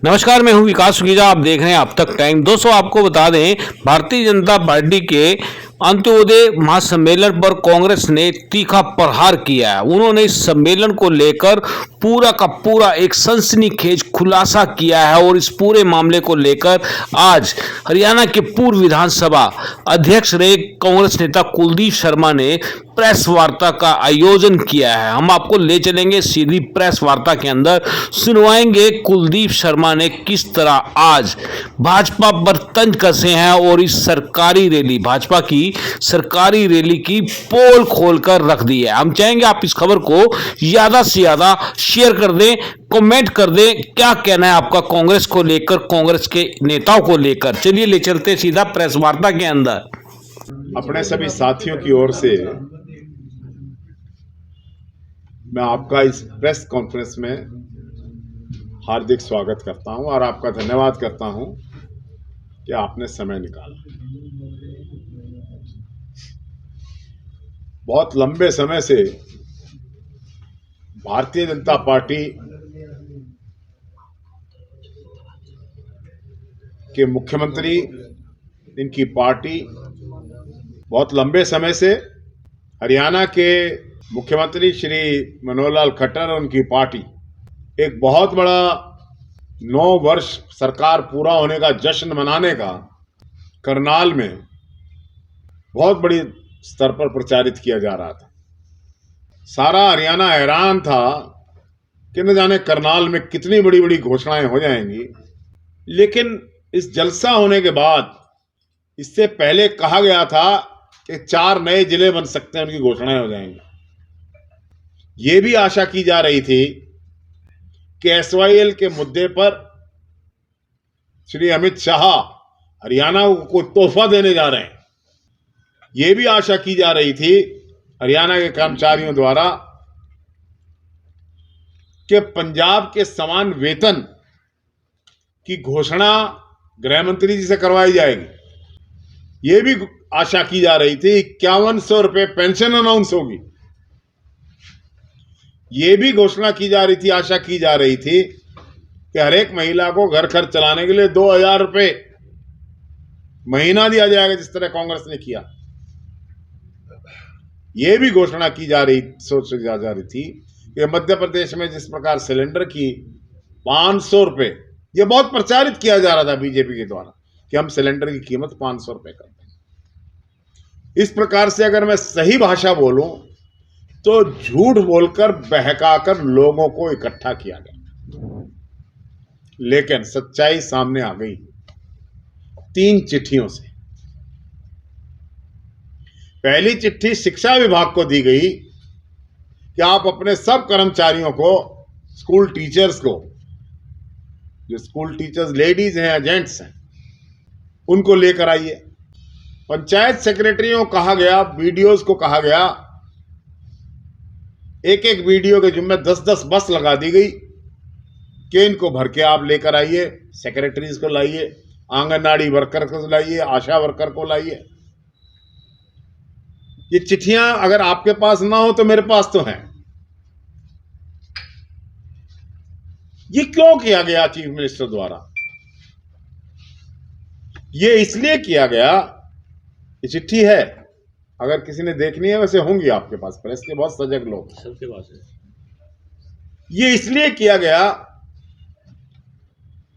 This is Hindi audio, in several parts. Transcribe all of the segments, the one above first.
नमस्कार, मैं हूं विकास सुखीजा। आप देख रहे हैं अब तक टाइम। दोस्तों, आपको बता दें, भारतीय जनता पार्टी के अंत्योदय महासम्मेलन पर कांग्रेस ने तीखा प्रहार किया है। उन्होंने इस सम्मेलन को लेकर पूरा का पूरा एक सनसनीखेज खुलासा किया है और इस पूरे मामले को लेकर आज हरियाणा के पूर्व विधानसभा अध्यक्ष रहे कांग्रेस नेता कुलदीप शर्मा ने प्रेस वार्ता का आयोजन किया है। हम आपको ले चलेंगे सीधी प्रेस वार्ता के अंदर, सुनवाएंगे कुलदीप शर्मा ने किस तरह आज भाजपा पर तंज कसे हैं और इस सरकारी रैली, भाजपा की सरकारी रैली की पोल खोलकर रख दी है। हम चाहेंगे आप इस खबर को ज्यादा से ज्यादा शेयर कर दें, कमेंट कर दें। क्या कहना है आपका कांग्रेस को लेकर, कांग्रेस के नेताओं को लेकर? चलिए ले चलते सीधा प्रेस वार्ता के अंदर। अपने सभी साथियों की ओर से मैं आपका इस प्रेस कॉन्फ्रेंस में हार्दिक स्वागत करता हूं और आपका धन्यवाद करता हूं कि आपने समय निकाला। बहुत लंबे समय से भारतीय जनता पार्टी के मुख्यमंत्री, इनकी पार्टी बहुत लंबे समय से हरियाणा के मुख्यमंत्री श्री मनोहर लाल खट्टर और उनकी पार्टी एक बहुत बड़ा 9 वर्ष सरकार पूरा होने का जश्न मनाने का करनाल में बहुत बड़ी स्तर पर प्रचारित किया जा रहा था। सारा हरियाणा हैरान था कि न जाने करनाल में कितनी बड़ी बड़ी घोषणाएं हो जाएंगी। लेकिन इस जलसा होने के बाद इससे पहले कहा गया था कि 4 नए जिले बन सकते हैं, उनकी घोषणाएं हो जाएंगी। ये भी आशा की जा रही थी कि एसवाईएल के मुद्दे पर श्री अमित शाह हरियाणा को कोई तोहफा देने जा रहे हैं। ये भी आशा की जा रही थी हरियाणा के कर्मचारियों द्वारा कि पंजाब के समान वेतन की घोषणा गृह मंत्री जी से करवाई जाएगी। ये भी आशा की जा रही थी 5100 रुपए पेंशन अनाउंस होगी। ये भी घोषणा की जा रही थी, आशा की जा रही थी कि हर एक महिला को घर खर्च चलाने के लिए 2000 रुपए महीना दिया जाएगा, जिस तरह कांग्रेस ने किया। ये भी घोषणा की जा रही, सोच जा रही थी कि मध्य प्रदेश में जिस प्रकार सिलेंडर की 500 रुपए, ये बहुत प्रचारित किया जा रहा था बीजेपी के द्वारा कि हम सिलेंडर की कीमत 500 रुपए कर दें। इस प्रकार से अगर मैं सही भाषा बोलूं तो झूठ बोलकर बहकाकर लोगों को इकट्ठा किया गया। लेकिन सच्चाई सामने आ गई 3 चिट्ठियों से। पहली चिट्ठी शिक्षा विभाग को दी गई कि आप अपने सब कर्मचारियों को, स्कूल टीचर्स को, जो स्कूल टीचर्स लेडीज हैं या जेंट्स हैं, उनको लेकर आइए। पंचायत सेक्रेटरियों को कहा गया, बीडीओज को कहा गया, एक एक वीडियो के जिम्मे 10-10 बस लगा दी गई कि इनको भर के आप लेकर आइए। सेक्रेटरीज को लाइए, आंगनबाड़ी वर्कर को लाइए, आशा वर्कर को लाइए। ये चिट्ठियां अगर आपके पास ना हो तो मेरे पास तो हैं। ये क्यों किया गया चीफ मिनिस्टर द्वारा? ये इसलिए किया गया, ये चिट्ठी है, अगर किसी ने देखनी है वैसे होंगी आपके पास, प्रेस के बहुत सजग लोग सबके पास है। ये इसलिए किया गया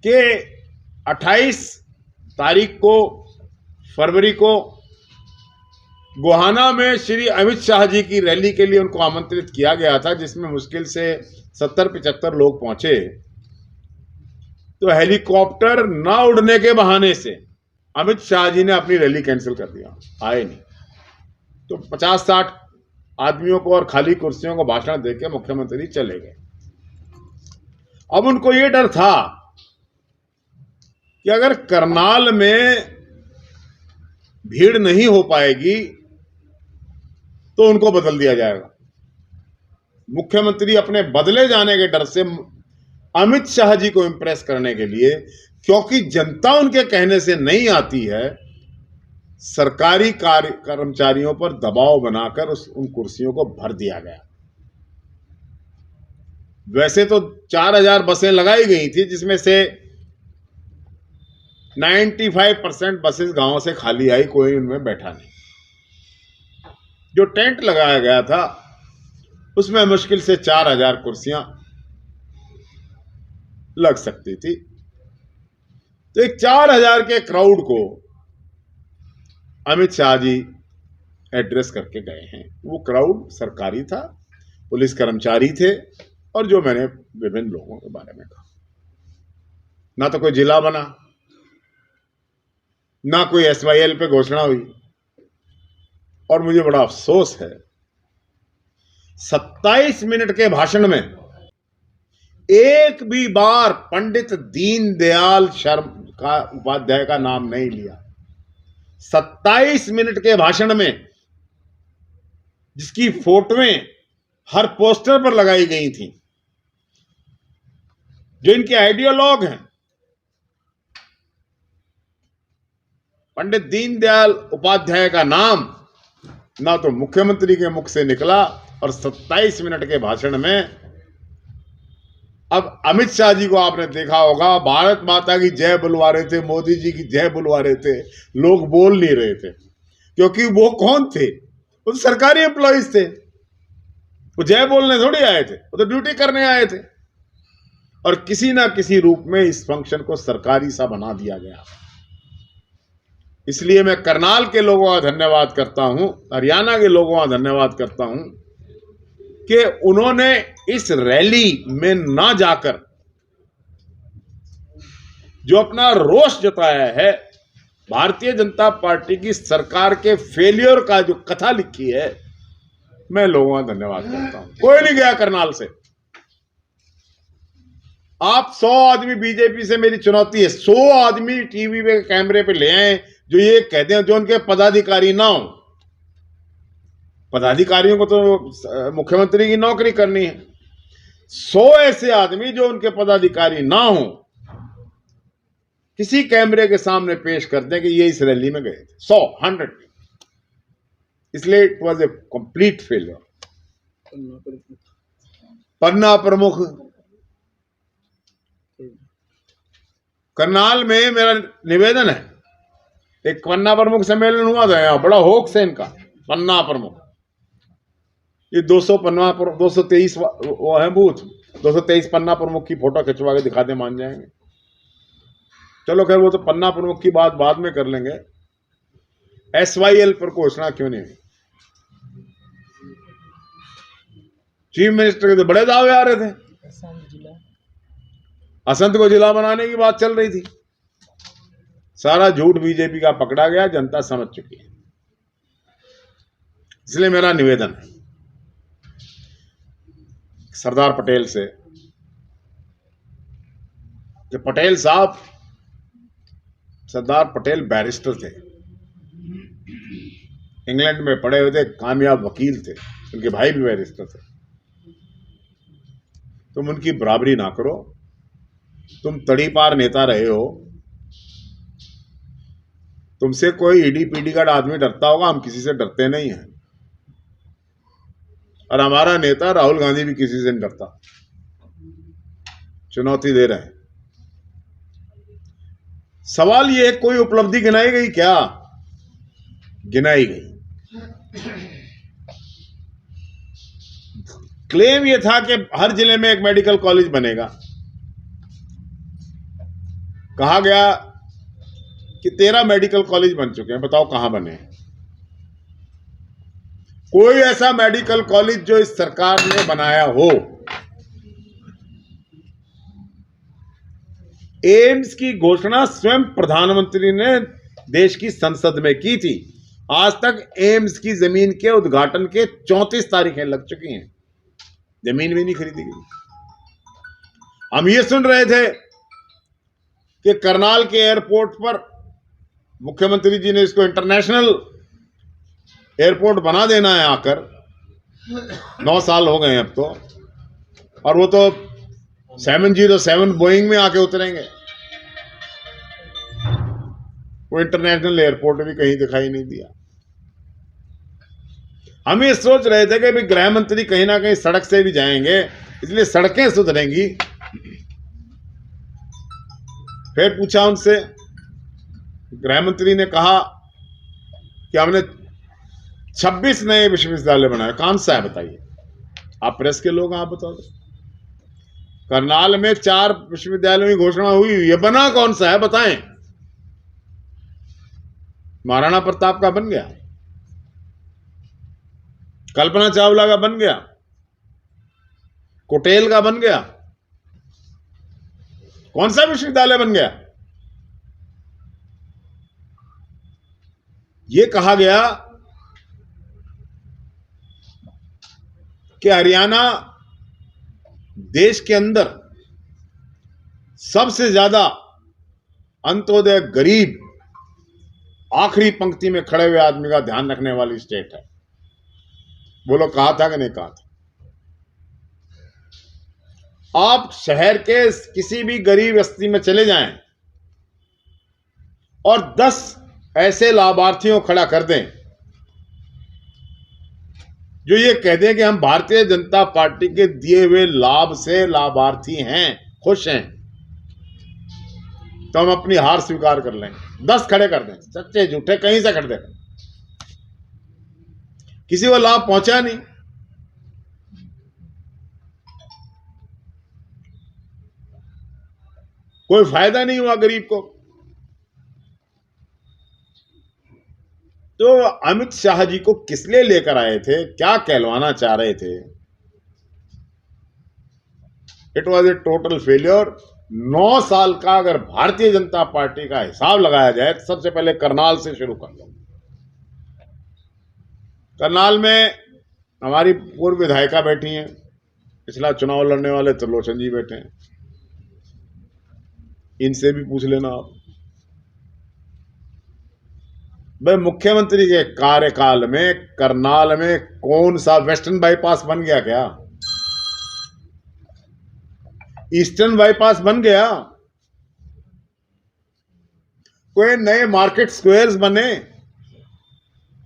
कि 28 तारीख को, फरवरी को गोहाना में श्री अमित शाह जी की रैली के लिए उनको आमंत्रित किया गया था, जिसमें मुश्किल से 70-75 लोग पहुंचे। तो हेलीकॉप्टर ना उड़ने के बहाने से अमित शाह जी ने अपनी रैली कैंसिल कर दिया, आए नहीं। तो 50-60 आदमियों को और खाली कुर्सियों को भाषण देकर मुख्यमंत्री चले गए। अब उनको यह डर था कि अगर करनाल में भीड़ नहीं हो पाएगी तो उनको बदल दिया जाएगा। मुख्यमंत्री अपने बदले जाने के डर से अमित शाह जी को इंप्रेस करने के लिए, क्योंकि जनता उनके कहने से नहीं आती है, सरकारी कर्मचारियों पर दबाव बनाकर उन कुर्सियों को भर दिया गया। वैसे तो 4000 बसें लगाई गई थी, जिसमें से 95% बसेस गांव से खाली आई, कोई उनमें बैठा नहीं। जो टेंट लगाया गया था उसमें मुश्किल से 4000 कुर्सियां लग सकती थी। तो एक 4000 के क्राउड को अमित शाह जी एड्रेस करके गए हैं। वो क्राउड सरकारी था, पुलिस कर्मचारी थे, और जो मैंने विभिन्न लोगों के बारे में कहा, ना तो कोई जिला बना, ना कोई SYL पे घोषणा हुई। और मुझे बड़ा अफसोस है, 27 मिनट के भाषण में एक भी बार पंडित दीनदयाल उपाध्याय का नाम नहीं लिया। 27 मिनट के भाषण में, जिसकी फोटोएं हर पोस्टर पर लगाई गई थी, जो इनके आइडियोलॉग हैं, पंडित दीनदयाल उपाध्याय का नाम ना तो मुख्यमंत्री के मुख से निकला, और 27 मिनट के भाषण में अब अमित शाह जी को आपने देखा होगा, भारत माता की जय बुलवा रहे थे, मोदी जी की जय बुलवा रहे थे, लोग बोल नहीं रहे थे, क्योंकि वो कौन थे? वो तो सरकारी एम्प्लॉइज थे। वो जय बोलने थोड़ी आए थे, वो तो ड्यूटी करने आए थे। और किसी ना किसी रूप में इस फंक्शन को सरकारी सा बना दिया गया। इसलिए मैं करनाल के लोगों का धन्यवाद करता हूं, हरियाणा के लोगों का धन्यवाद करता हूं कि उन्होंने इस रैली में ना जाकर जो अपना रोष जताया है, भारतीय जनता पार्टी की सरकार के फेलियर का जो कथा लिखी है, मैं लोगों का धन्यवाद करता हूं। कोई नहीं गया करनाल से। आप 100 आदमी, बीजेपी से मेरी चुनौती है, 100 आदमी टीवी पे कैमरे पे ले आए जो ये कहते हैं, जो उनके पदाधिकारी ना हो। पदाधिकारियों को तो मुख्यमंत्री की नौकरी करनी है। 100 ऐसे आदमी जो उनके पदाधिकारी ना हो, किसी कैमरे के सामने पेश कर दें कि ये इस रैली में गए थे। 100 इसलिए it was a complete failure. पन्ना प्रमुख करनाल में मेरा निवेदन है, एक पन्ना प्रमुख सम्मेलन हुआ था यहाँ, बड़ा होक्स है इनका। पन्ना प्रमुख, ये 223 वो है बूथ, 223 पन्ना प्रमुख की फोटो खिंचवा के दिखा दे, मान जाएंगे। चलो खैर, वो तो पन्ना प्रमुख की बात बाद में कर लेंगे। SYL पर घोषणा क्यों नहीं हुई? चीफ मिनिस्टर के तो बड़े दावे आ रहे थे, असंत को जिला बनाने की बात चल रही थी। सारा झूठ बीजेपी का पकड़ा गया, जनता समझ चुकी है। इसलिए मेरा निवेदन है सरदार पटेल से कि पटेल साहब, सरदार पटेल बैरिस्टर थे, इंग्लैंड में पढ़े हुए थे, कामयाब वकील थे, उनके भाई भी बैरिस्टर थे। तुम उनकी बराबरी ना करो। तुम तड़ीपार नेता रहे हो, तुमसे कोई ईडी पीडी का आदमी डरता होगा, हम किसी से डरते नहीं हैं। और हमारा नेता राहुल गांधी भी किसी से नहीं डरता। चुनौती दे रहे हैं। सवाल ये है, कोई उपलब्धि गिनाई गई क्या? गिनाई गई। क्लेम ये था कि हर जिले में एक मेडिकल कॉलेज बनेगा। कहा गया कि 13 मेडिकल कॉलेज बन चुके हैं, बताओ कहां बने? कोई ऐसा मेडिकल कॉलेज जो इस सरकार ने बनाया हो? एम्स की घोषणा स्वयं प्रधानमंत्री ने देश की संसद में की थी। आज तक एम्स की जमीन के उद्घाटन के 34 तारीखें लग चुकी हैं, जमीन भी नहीं खरीदी गई। हम ये सुन रहे थे कि करनाल के एयरपोर्ट पर मुख्यमंत्री जी ने इसको इंटरनेशनल एयरपोर्ट बना देना है आकर। 9 साल हो गए अब तो, और वो तो 707 बोइंग में आके उतरेंगे। वो इंटरनेशनल एयरपोर्ट भी कहीं दिखाई नहीं दिया। हम ये सोच रहे थे कि भाई गृह मंत्री कहीं ना कहीं सड़क से भी जाएंगे, इसलिए सड़कें सुधरेंगी। फिर पूछा उनसे गृह मंत्री ने कहा कि हमने 26 नए विश्वविद्यालय बनाए। कौन सा है बताइए? आप प्रेस के लोग, आप बताओ। करनाल में 4 विश्वविद्यालयों की घोषणा हुई, ये बना कौन सा है बताएं? महाराणा प्रताप का बन गया, कल्पना चावला का बन गया, कोटेल का बन गया, कौन सा विश्वविद्यालय बन गया? यह कहा गया कि हरियाणा देश के अंदर सबसे ज्यादा अंत्योदय गरीब आखिरी पंक्ति में खड़े हुए आदमी का ध्यान रखने वाली स्टेट है। बोलो, कहा था कि नहीं कहा था? आप शहर के किसी भी गरीब बस्ती में चले जाएं और 10 ऐसे लाभार्थियों को खड़ा कर दें जो ये कह दें कि हम भारतीय जनता पार्टी के दिए हुए लाभ से लाभार्थी हैं, खुश हैं, तो हम अपनी हार स्वीकार कर लेंगे। 10 खड़े कर दें, सच्चे झूठे कहीं से खड़े दें। किसी को लाभ पहुंचा नहीं, कोई फायदा नहीं हुआ गरीब को। तो अमित शाह जी को किस लिए लेकर आए थे, क्या कहलवाना चाह रहे थे? It was a total failure. 9 साल का अगर भारतीय जनता पार्टी का हिसाब लगाया जाए तो सबसे पहले करनाल से शुरू कर लो। करनाल में हमारी पूर्व विधायिका बैठी हैं, पिछला चुनाव लड़ने वाले त्रिलोचन जी बैठे हैं, इनसे भी पूछ लेना आप। भाई, मुख्यमंत्री के कार्यकाल में करनाल में कौन सा वेस्टर्न बाईपास बन गया? क्या ईस्टर्न बाईपास बन गया? कोई नए मार्केट स्क्वायर्स बने?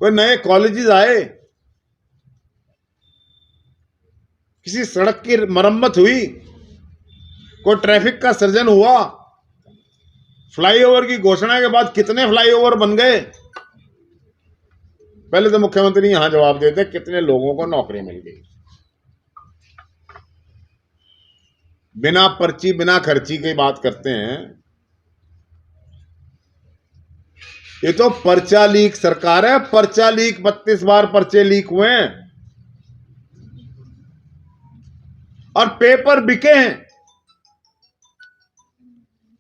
कोई नए कॉलेजेस आए? किसी सड़क की मरम्मत हुई? कोई ट्रैफिक का सृजन हुआ? फ्लाईओवर की घोषणा के बाद कितने फ्लाईओवर बन गए? पहले तो मुख्यमंत्री यहां जवाब देते कितने लोगों को नौकरी मिल गई। बिना पर्ची बिना खर्ची की बात करते हैं। ये तो पर्चा लीक सरकार है, पर्चा लीक। 32 बार पर्चे लीक हुए हैं और पेपर बिके हैं,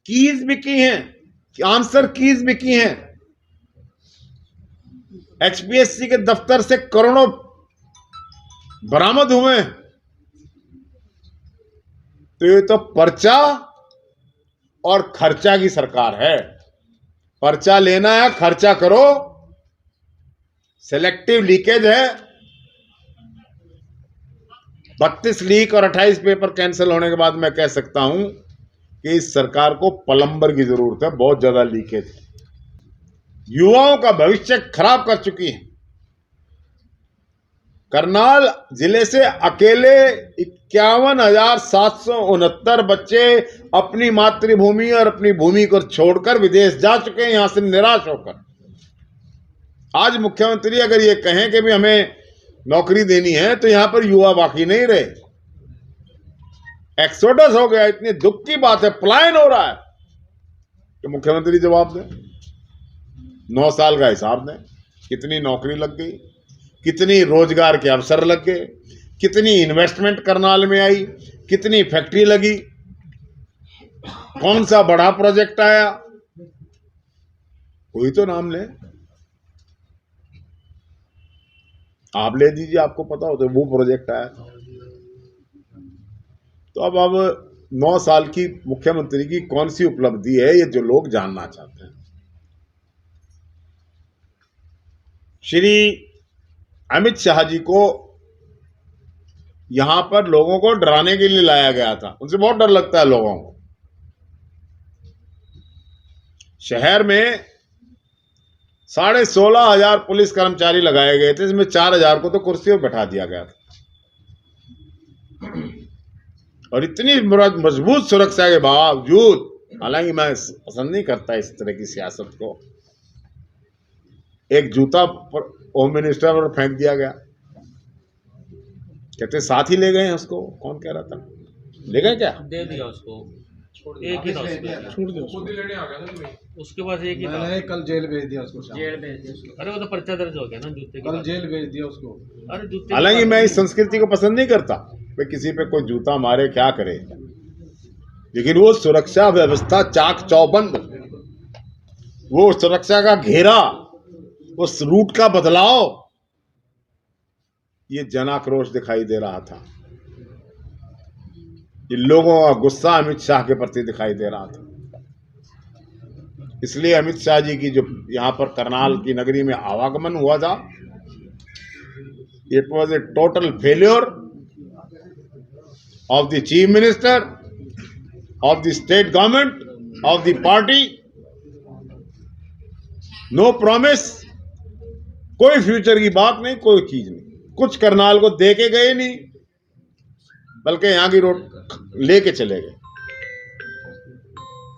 कीज बिकी हैं, आंसर कीज बिकी हैं। एचपीएससी के दफ्तर से करोड़ों बरामद हुए। तो ये तो पर्चा और खर्चा की सरकार है। पर्चा लेना है, खर्चा करो। सिलेक्टिव लीकेज है। 32 लीक और 28 पेपर कैंसिल होने के बाद मैं कह सकता हूं कि इस सरकार को प्लम्बर की जरूरत है। बहुत ज्यादा लीकेज है, युवाओं का भविष्य खराब कर चुकी है। करनाल जिले से अकेले 51,769 बच्चे अपनी मातृभूमि और अपनी भूमि को छोड़कर विदेश जा चुके हैं, यहां से निराश होकर। आज मुख्यमंत्री अगर ये कहें कि भी हमें नौकरी देनी है तो यहां पर युवा बाकी नहीं रहे। एक्सोडस हो गया। इतनी दुख की बात है, पलायन हो रहा है। तो मुख्यमंत्री जवाब दें, 9 साल का हिसाब दें। कितनी नौकरी लग गई, कितनी रोजगार के अवसर लग गए, कितनी इन्वेस्टमेंट करनाल में आई, कितनी फैक्ट्री लगी, कौन सा बड़ा प्रोजेक्ट आया, कोई तो नाम ले। आप ले दीजिए, आपको पता हो तो वो प्रोजेक्ट आया। तो अब 9 साल की मुख्यमंत्री की कौन सी उपलब्धि है, ये जो लोग जानना चाहते हैं। श्री अमित शाह जी को यहां पर लोगों को डराने के लिए लाया गया था। उनसे बहुत डर लगता है लोगों को। शहर में 16,500 पुलिस कर्मचारी लगाए गए थे, इसमें 4,000 को तो कुर्सियों पर बैठा दिया गया था। और इतनी मजबूत सुरक्षा के बावजूद, हालांकि मैं पसंद नहीं करता इस तरह की सियासत को, एक जूता होम मिनिस्टर पर फेंक दिया गया, कहते साथ ही ले गए हैं उसको। कौन कह रहा था ले गए? क्या दे दिया उसको, एक ही था उसको, छोड़ दो उसको। उसके पास एक ही था। मैंने कल जेल भेज दिया उसको, जेल भेज दिया उसको। अरे वो तो पर्चा दर्ज हो गया ना जूते के कल बाद। जेल भेज दिया उसको। अरे जूते हालांकि मैं इस संस्कृति को पसंद नहीं करता, भाई किसी पे कोई जूता मारे क्या करे, लेकिन वो सुरक्षा व्यवस्था चाक चौबंद, वो सुरक्षा का घेरा, उस रूट का बदलाव, ये जन आक्रोश दिखाई दे रहा था। ये लोगों का गुस्सा अमित शाह के प्रति दिखाई दे रहा था। इसलिए अमित शाह जी की जो यहां पर करनाल की नगरी में आवागमन हुआ था, it was a total failure of the chief minister, of the state government, of the party. No promise, कोई फ्यूचर की बात नहीं, कोई चीज नहीं, कुछ करनाल को दे के गए नहीं, बल्कि यहां की रोड लेके चले गए,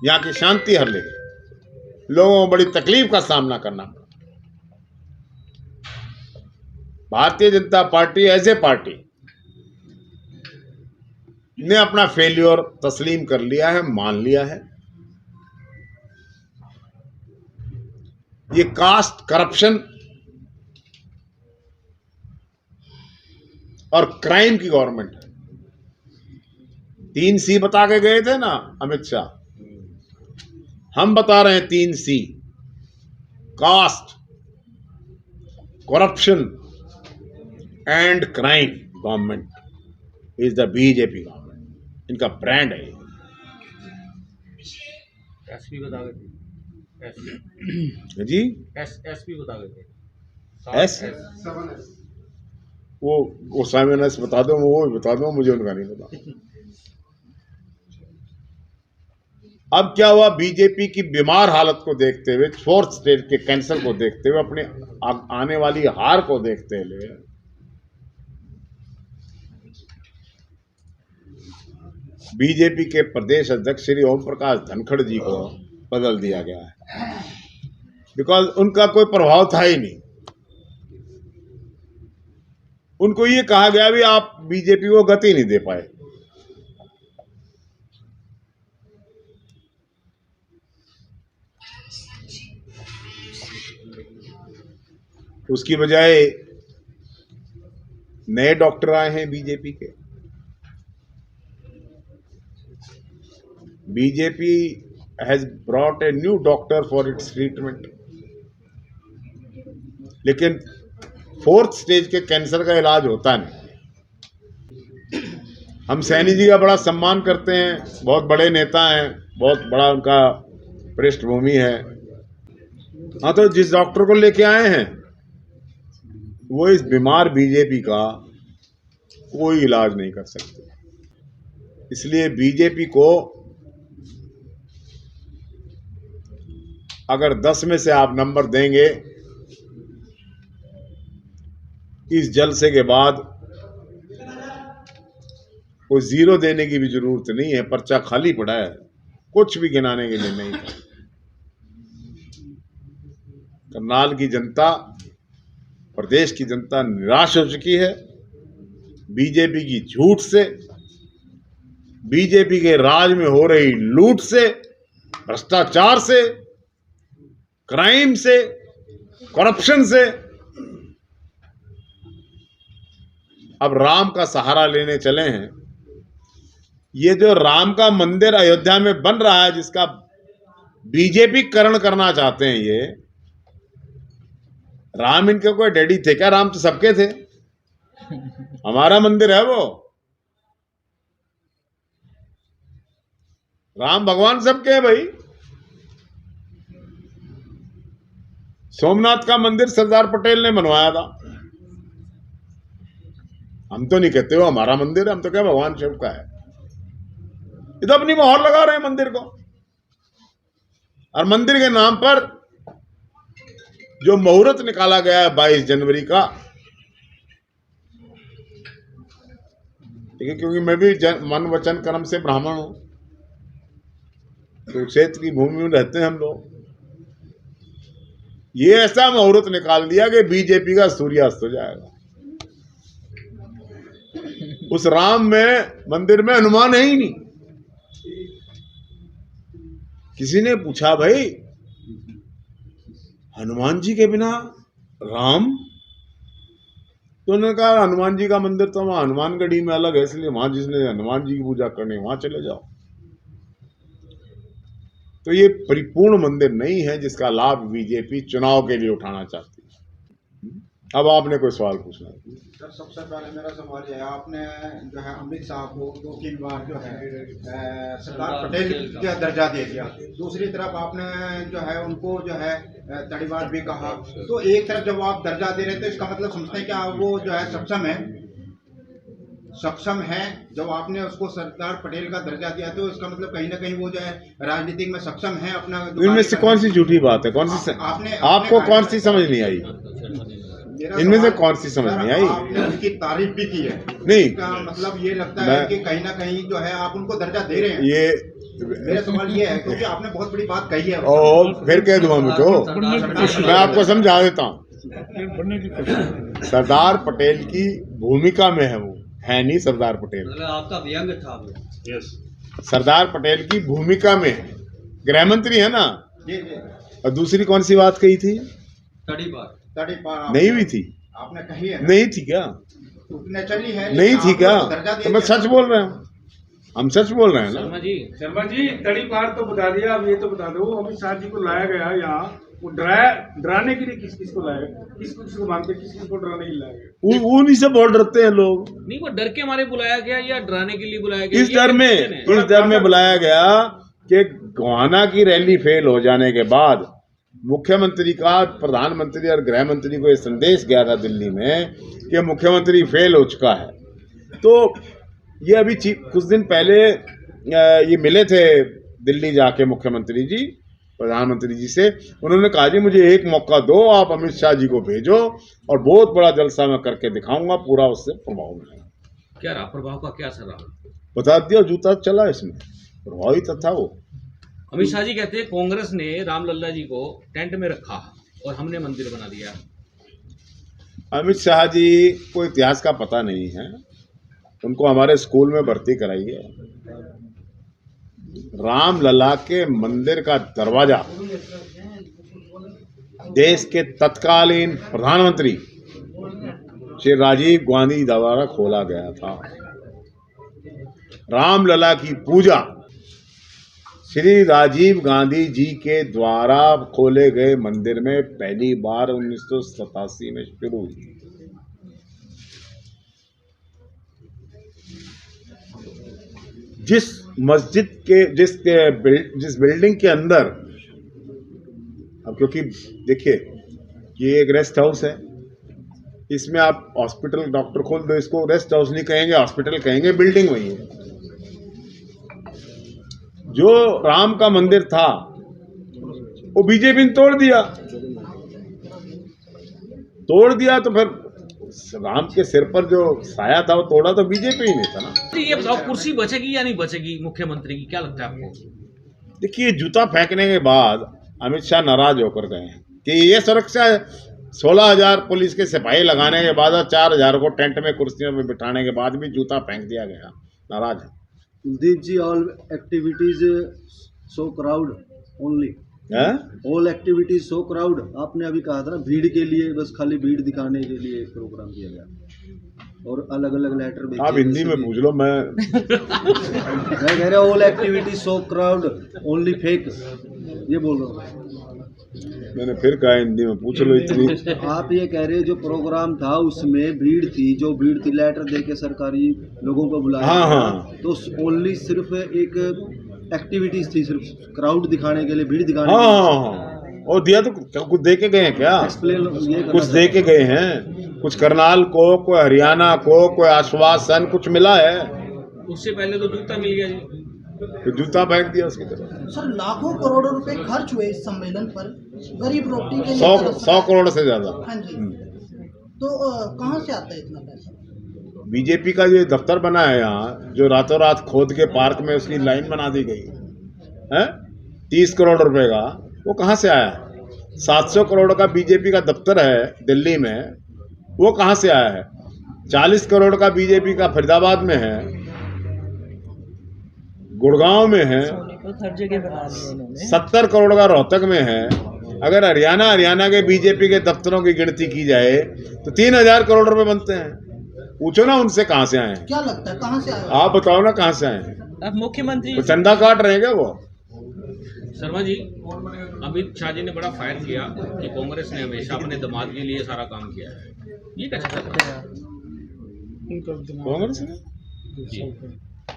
यहां की शांति हर ले गए, लोगों को बड़ी तकलीफ का सामना करना पड़ा। Bharatiya Janata party as a party ने अपना फेल्योर तस्लीम कर लिया है, मान लिया है। ये कास्ट करप्शन और क्राइम की गवर्नमेंट है। 3C बता के गए थे ना अमित शाह, हम बता रहे हैं 3C, caste, corruption and crime government is the BJP government. इनका ब्रांड है। एसपी बता गए थे, जी एसपी बता गए थे, एस वो 7S बता दो, वो बता दो, मुझे उनका नहीं पता। अब क्या हुआ, बीजेपी की बीमार हालत को देखते हुए, फोर्थ स्टेज के कैंसर को देखते हुए, अपने आने वाली हार को देखते हुए, बीजेपी के प्रदेश अध्यक्ष श्री ओम प्रकाश धनखड़ जी को बदल दिया गया है, बिकॉज उनका कोई प्रभाव था ही नहीं। उनको ये कहा गया भी आप बीजेपी को गति नहीं दे पाए। उसकी बजाय नए डॉक्टर आए हैं बीजेपी के। BJP has brought a new doctor for its treatment, लेकिन फोर्थ स्टेज के कैंसर का इलाज होता नहीं। हम सैनी जी का बड़ा सम्मान करते हैं, बहुत बड़े नेता हैं, बहुत बड़ा उनका पृष्ठभूमि है। हाँ, तो जिस डॉक्टर को लेके आए हैं वो इस बीमार बीजेपी का कोई इलाज नहीं कर सकते। इसलिए बीजेपी को अगर 10 में से आप नंबर देंगे, इस जलसे के बाद कोई 0 देने की भी जरूरत नहीं है। पर्चा खाली पड़ा है, कुछ भी गिनाने के लिए नहीं था। करनाल की जनता, प्रदेश की जनता निराश हो चुकी है बीजेपी की झूठ से, बीजेपी के राज में हो रही लूट से, भ्रष्टाचार से, क्राइम से, करप्शन से। अब राम का सहारा लेने चले हैं। ये जो राम का मंदिर अयोध्या में बन रहा है, जिसका बीजेपी करण करना चाहते हैं, ये राम इनके कोई डैडी थे क्या? राम तो सबके थे। हमारा मंदिर है वो, राम भगवान सबके हैं भाई। सोमनाथ का मंदिर सरदार पटेल ने बनवाया था। हम तो नहीं कहते हो हमारा मंदिर है, हम तो क्या भगवान शिव का है। ये तो अपनी मोहर लगा रहे हैं मंदिर को। और मंदिर के नाम पर जो मुहूर्त निकाला गया है 22 जनवरी का, ठीक है, क्योंकि मैं भी मन वचन कर्म से ब्राह्मण हूं, तो क्षेत्र की भूमि में रहते हैं हम लोग। ये ऐसा मुहूर्त निकाल दिया कि बीजेपी का सूर्यास्त हो जाएगा। उस राम में मंदिर में हनुमान है ही नहीं। किसी ने पूछा भाई हनुमान जी के बिना राम, तो उन्होंने कहा हनुमान जी का मंदिर तो वहां हनुमानगढ़ी में अलग है, इसलिए वहां जिसने हनुमान जी की पूजा करनी वहां चले जाओ। तो ये परिपूर्ण मंदिर नहीं है जिसका लाभ बीजेपी चुनाव के लिए उठाना चाहती है। अब आपने कोई सवाल पूछना है? सर सबसे पहले मेरा सवाल है, आपने जो है अमित शाह को 2-3 बार जो है सरदार पटेल का दर्जा दे दिया, दूसरी तरफ आपने जो है उनको जो है तड़ीवार भी कहा। तो एक तरफ जब आप दर्जा दे रहे थे इसका मतलब समझते हैं क्या वो जो है सक्षम है। जब आपने उसको सरदार पटेल का दर्जा दिया तो इसका मतलब कहीं ना कहीं वो जो है राजनीतिक में सक्षम है अपना। इनमें से कौन सी झूठी बात है? कौन सी आपको कौन सी समझ नहीं आई? इनमें से कौन सी समझ नहीं आई? आपने उनकी तारीफ भी की है, नहीं इसका मतलब ये लगता है कि कहीं ना कहीं जो है आप उनको दर्जा दे रहे हैं। ये मेरा सवाल ये है क्योंकि आपने बहुत बड़ी बात कही है। और फिर कह दूंगा मुझको, मैं आपको समझा देता हूँ। सरदार पटेल की भूमिका में है, वो है नहीं सरदार पटेल। आपका व्यंग था वो। सरदार पटेल की भूमिका में है, गृह मंत्री है ना। जी। और दूसरी कौन सी बात कही थी? तड़ी पार नहीं भी थी? आपने कही है। नहीं थी क्या? नेचुरली है, नहीं थी क्या? दर्जा तो मैं सच बोल रहा हूँ, हम सच बोल रहे हैं ना। शर्मा जी तड़ी पार तो बता दिया, अब ये तो बता दो अमित शाह जी को लाया गया यहाँ, वो डराने के लिए किस किस को लाया, किस को मानते, किस किस को डराने के लिए लाया गया? उन्हीं से बहुत डरते हैं लोग। नहीं, वो डर के मारे बुलाया गया या डराने के लिए बुलाया गया? इस डर में बुलाया गया कि गोहाना की रैली फेल हो जाने के बाद मुख्यमंत्री का, प्रधानमंत्री और गृह मंत्री को यह संदेश गया था दिल्ली में कि मुख्यमंत्री फेल हो चुका है। तो ये अभी कुछ दिन पहले ये मिले थे दिल्ली जाके मुख्यमंत्री जी प्रधानमंत्री जी से। उन्होंने कहा जी मुझे एक मौका दो, आप अमित शाह जी को भेजो और बहुत बड़ा जलसा मैं करके दिखाऊंगा, पूरा उससे प्रभाव मिलेगा। क्या रहा प्रभाव का, क्या असर रहा? बता दिया, जूता चला इसमें, प्रभावित था वो। अमित शाह जी कहते हैं कांग्रेस ने रामलल्ला जी को टेंट में रखा और हमने मंदिर बना दिया। अमित शाह जी को इतिहास का पता नहीं है, उनको हमारे स्कूल में भर्ती कराइए। रामलला के मंदिर का दरवाजा देश के तत्कालीन प्रधानमंत्री श्री राजीव गांधी द्वारा खोला गया था। रामलला की पूजा श्री राजीव गांधी जी के द्वारा खोले गए मंदिर में पहली बार 1987 में शुरू हुई। जिस मस्जिद के जिस बिल्डिंग के अंदर, अब क्योंकि देखिए ये एक रेस्ट हाउस है, इसमें आप हॉस्पिटल डॉक्टर खोल दो, इसको रेस्ट हाउस नहीं कहेंगे, हॉस्पिटल कहेंगे, बिल्डिंग वही है। जो राम का मंदिर था वो बीजेपी ने तोड़ दिया तो फिर राम के सिर पर जो साया था वो तोड़ा तो बीजेपी ही नहीं था ना। ये बताओ कुर्सी बचेगी या नहीं बचेगी मुख्यमंत्री की, क्या लगता है आपको? देखिए जूता फेंकने के बाद अमित शाह नाराज होकर गए हैं कि ये सुरक्षा 16,000 पुलिस के सिपाही लगाने के बाद और 4,000 को टेंट में कुर्सियों में बिठाने के बाद भी जूता फेंक दिया गया, नाराज है। Kuldeep ji, all activities so crowd only, all activities so crowd. आपने अभी कहा था ना भीड़ के लिए, बस खाली भीड़ दिखाने के लिए प्रोग्राम किया गया और अलग अलग लेटर भेजे। आप हिंदी में पूछ लो, मैं कह रहा all activities so crowd only fake, ये बोल रहा हूँ। मैंने फिर कहा हिंदी में पूछ लो इतनी। आप ये कह रहे जो प्रोग्राम था उसमें भीड़ थी, जो भीड़ थी लेटर देके सरकारी लोगों को बुलाया। हाँ। तो ओनली सिर्फ एक एक्टिविटीज थी, सिर्फ क्राउड दिखाने के लिए, भीड़ दिखाने के लिए। और दिया तो कुछ दे के गए हैं क्या? कुछ दे के गए हैं, कुछ करनाल को, कोई हरियाणा को, कोई आश्वासन कुछ मिला है? उससे पहले तो जूता मिल गया जी, तो जूता फेंक दिया उसकी तरफ। सर लाखों करोड़ों रुपए खर्च हुए इस सम्मेलन पर, गरीब रोटी के लिए 100 करोड़ से ज्यादा। हाँ जी, तो कहाँ से आता है इतना पैसा? बीजेपी का जो दफ्तर बना है यहाँ, जो रातों रात खोद के पार्क में उसकी लाइन बना दी गई है 30 करोड़ रुपए का, वो कहाँ से आया? 700 करोड़ का बीजेपी का दफ्तर है दिल्ली में, वो कहाँ से आया है? 40 करोड़ का बीजेपी का फरीदाबाद में है, गुड़गांव में है, 70 करोड़ का रोहतक में है। अगर हरियाणा के बीजेपी के दफ्तरों की गिनती की जाए तो 3000 करोड़ रुपए बनते हैं। पूछो ना उनसे कहाँ से आए हैं। क्या लगता है कहाँ से आया? आप बताओ ना कहाँ से आए हैं। अब मुख्यमंत्री तो चंदा काट रहे हैं क्या वो? शर्मा जी, अमित शाह जी ने बड़ा फायर किया कि कांग्रेस ने हमेशा अपने दामाद के लिए सारा काम किया है, ये कैसे लगता है? कांग्रेस ने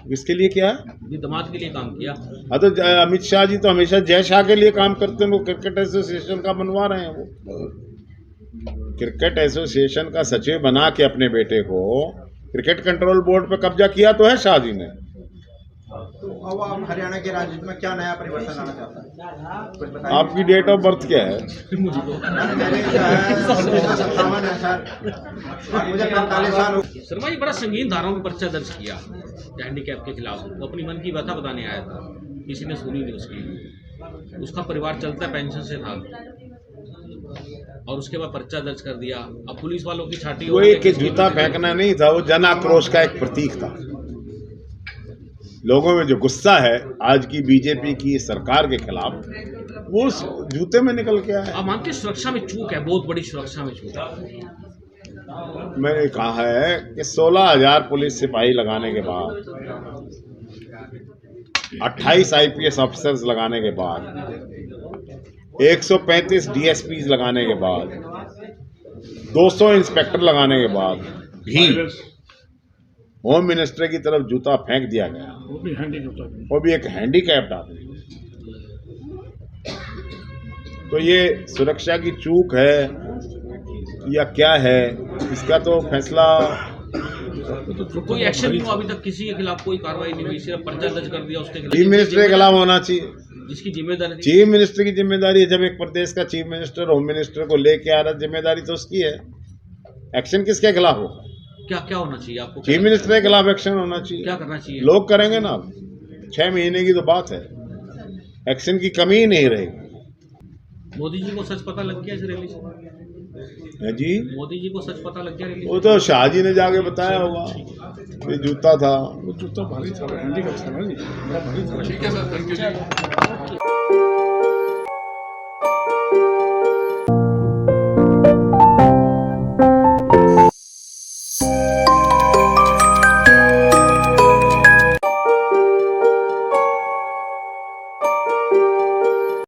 किसके लिए किया? ये दामाद के लिए काम किया। हाँ तो अमित शाह जी तो हमेशा जय शाह के लिए काम करते हैं। वो क्रिकेट एसोसिएशन का बनवा रहे हैं। वो क्रिकेट एसोसिएशन का सचिव बना के अपने बेटे को क्रिकेट कंट्रोल बोर्ड पे कब्जा किया तो है शाह जी ने। तो अब आप हरियाणा के राजनीति में क्या नया परिवर्तन लाना चाहता है? कुछ बताइए। आपकी डेट ऑफ बर्थ क्या है? मेरे जो है 1957 है सर, और मुझे 45 साल हो। शर्मा जी, बड़ा संगीन धाराओं में पर्चा दर्ज किया हैंडीकैप के खिलाफ। वो अपनी मन की व्यथा बताने आया था, किसी ने सुनी नहीं उसकी। उसका परिवार चलता पेंशन से था और उसके बाद पर्चा दर्ज कर दिया। अब पुलिस वालों की छाती वो एक जूता फेंकना नहीं था, वो जन आक्रोश का एक प्रतीक था। लोगों में जो गुस्सा है आज की बीजेपी की सरकार के खिलाफ, वो उस जूते में निकल के आया। आप मानते सुरक्षा में चूक है, बहुत बड़ी सुरक्षा में चूक है। मैंने कहा है कि 16,000 पुलिस सिपाही लगाने के बाद, 28 IPS ऑफिसर्स लगाने के बाद, 135 DSPs लगाने के बाद, 200 इंस्पेक्टर लगाने के बाद भी होम मिनिस्टर की तरफ जूता फेंक दिया गया, वो भी एक हैंडीकैप्ड आदमी। तो ये सुरक्षा की चूक है या क्या है, इसका तो फैसला कोई एक्शन नहीं हुआ अभी तक, किसी के खिलाफ कोई कार्रवाई नहीं हुई, सिर्फ पर्चा दर्ज कर दिया उसके खिलाफ। चीफ मिनिस्टर के खिलाफ होना चाहिए, जिसकी जिम्मेदारी थी। चीफ मिनिस्टर की जिम्मेदारी है। जब एक प्रदेश का चीफ मिनिस्टर होम मिनिस्टर को लेके आ रहा, जिम्मेदारी तो उसकी है। एक्शन किसके खिलाफ होगा? क्या क्या होना चाहिए आपको? चीफ मिनिस्टर के खिलाफ एक्शन होना चाहिए। क्या करना चाहिए? लोग करेंगे ना। 6 महीने की तो बात है, एक्शन की कमी ही नहीं रहेगी। मोदी जी को सच पता लग गया इस रैली से? है जी, मोदी जी को सच पता लग गया रैली वो तो शाह जी ने जाके बताया होगा, ये जूता था। वो जूता भारी था, हैंडीकैप था ना जी, बड़ा भारी था।